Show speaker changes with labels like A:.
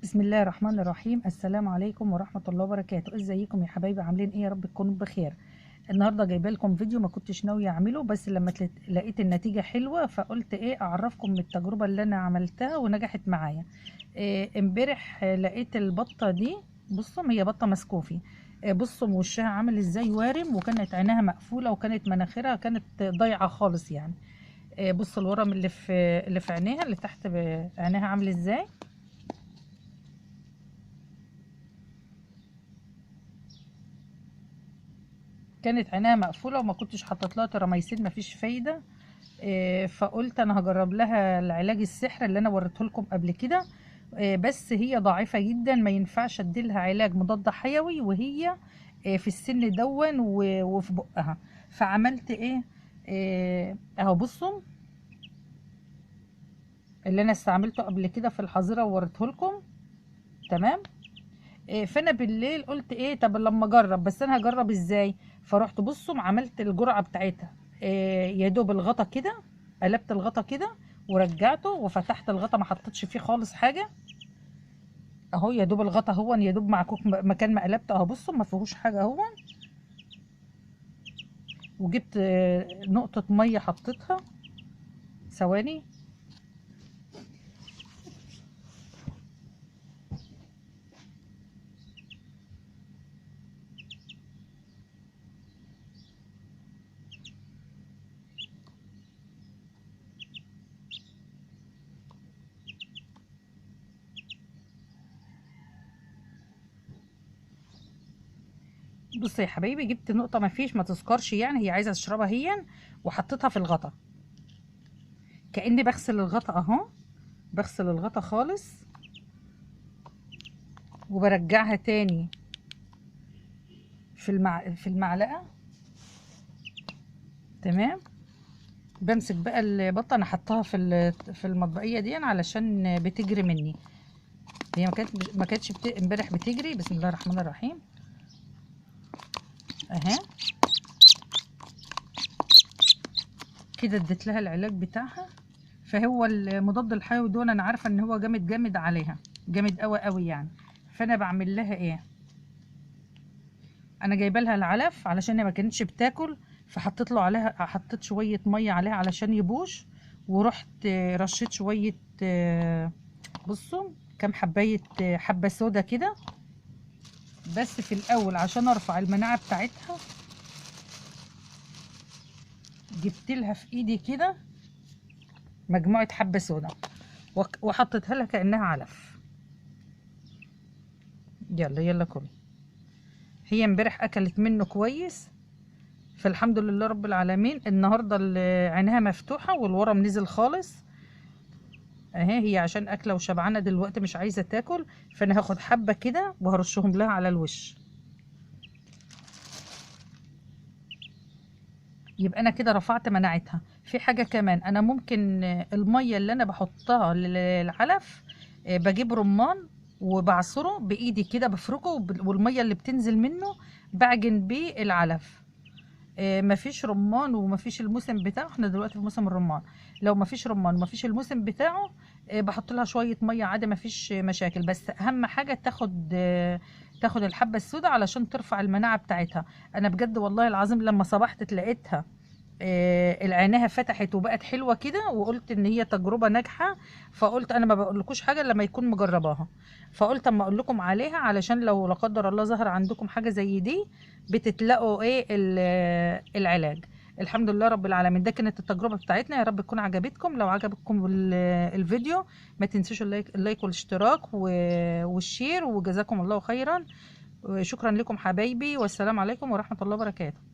A: بسم الله الرحمن الرحيم. السلام عليكم ورحمة الله وبركاته. ازيكم يا حبايبي؟ عاملين ايه؟ يا رب تكونوا بخير. النهارده جايبه لكم فيديو ما كنتش ناويه اعمله، بس لما لقيت النتيجه حلوه فقلت ايه اعرفكم من التجربه اللي انا عملتها ونجحت معايا. امبارح لقيت البطه دي. بصوا، هي بطه مسكوفي. بصوا وشها عامل ازاي وارم، وكانت عينها مقفوله، وكانت مناخيرها كانت ضايعه خالص يعني. بصوا الورم اللي في عينيها، اللي تحت عينيها عامل ازاي. كانت عينيها مقفولة وما كنتش حاطط لها تراميسين، مفيش فايدة. فقلت انا هجرب لها العلاج السحر اللي انا وريته لكم قبل كده. بس هي ضعيفة جدا، ما ينفعش اديلها علاج مضاد حيوي وهي في السن دون وفي بقها. فعملت ايه؟ اهو بصوا اللي انا استعملته قبل كده في الحظيرة ووريته لكم. تمام. فانا بالليل قلت ايه، طب لما اجرب، بس انا هجرب ازاي؟ فرحت بصوا عملت الجرعه بتاعتها. يا دوب الغطا كده، قلبت الغطا كده ورجعته وفتحت الغطا، ما حطيتش فيه خالص حاجه. اهو يا دوب الغطا، هو يا دوب معكوك مكان ما قلبته، اهو بصوا ما فيهوش حاجه اهو. وجبت نقطه ميه حطيتها. ثواني. بصوا يا حبايبي، جبت نقطه، ما فيش ما تذكرش يعني، هي عايزه تشربها هي، وحطيتها في الغطا كاني بغسل الغطا اهو. بغسل الغطا خالص وبرجعها تاني في المعلقه. تمام. بمسك بقى البطه، انا حطاها في المطبقيه دي علشان بتجري مني. هي ما كانتش امبارح بتجري. بسم الله الرحمن الرحيم. اهي كده اديت لها العلاج بتاعها. فهو المضاد الحيوي دول انا عارفه ان هو جامد جامد عليها، جامد قوي قوي يعني. فانا بعمل لها ايه؟ انا جايبه لها العلف علشان هي ما كانتش بتاكل، فحطيت له عليها، حطيت شويه ميه عليها علشان يبوش. ورحت رشيت شويه بصوا كام حبايه حبه سودا كده، بس في الاول عشان ارفع المناعه بتاعتها. جبت لها في ايدي كده مجموعه حبه سودا وحطيتها لها كانها علف. يلا يلا كلي. هي امبارح اكلت منه كويس، فالحمد لله رب العالمين. النهارده عينها مفتوحه والورم نزل خالص. اهي هي عشان اكله وشبعانه دلوقتي مش عايزه تاكل، فانا هاخد حبه كده وهرشهم لها على الوش. يبقى انا كده رفعت مناعتها. في حاجه كمان، انا ممكن الميه اللي انا بحطها للعلف، بجيب رمان وبعصره بايدي كده بفركه، والميه اللي بتنزل منه بعجن بيه العلف. مفيش رمان ومفيش الموسم بتاعه، احنا دلوقتي في موسم الرمان. لو مفيش رمان ومفيش الموسم بتاعه، بحط لها شويه ميه عادي، مفيش مشاكل. بس اهم حاجه تاخد الحبه السوداء علشان ترفع المناعه بتاعتها. انا بجد والله العظيم لما صبحت لقيتها العينها فتحت وبقت حلوه كده، وقلت ان هي تجربه ناجحه. فقلت انا ما بقولكوش حاجه لما يكون مجرباها، فقلت اما اقول لكم عليها علشان لو لا قدر الله ظهر عندكم حاجه زي دي بتتلاقوا ايه العلاج. الحمد لله رب العالمين. ده كانت التجربه بتاعتنا، يا رب تكون عجبتكم. لو عجبكم الفيديو ما تنسوش اللايك والاشتراك والشير، وجزاكم الله خيرا. شكرا لكم حبايبي، والسلام عليكم ورحمه الله وبركاته.